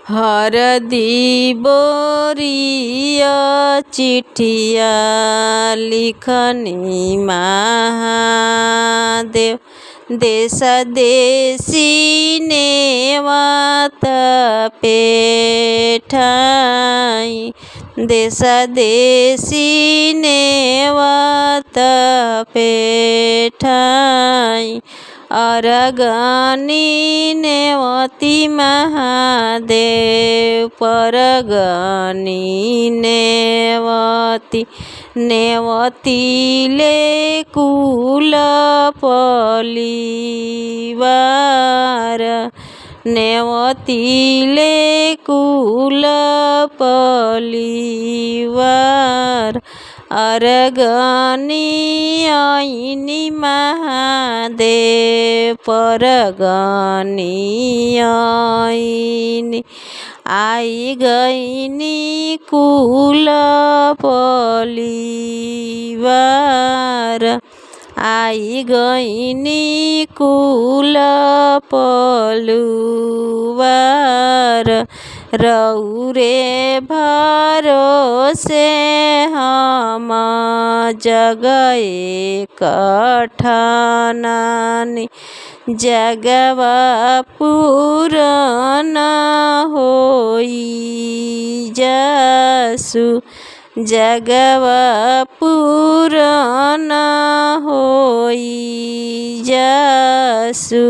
हरदी बोरिया चिठिया लिखनी महादेव। देश देशी नेवत पेठाई। देश देशी नेवत पेठाई। अरगनी नेवती महादेव। परगनी नेवती। नेवतीले कुल परिवार। नेवतीले कुल परिवार। अरगनी आईनी महादेव। परगनी आईनी। आई गईनी कुल परिवार। आई गईनी कुल परिवार। रौरे भरोसे हम जगए कठानानी। जगवा पूरन होई जासु। जगवा पूरन होई जासु।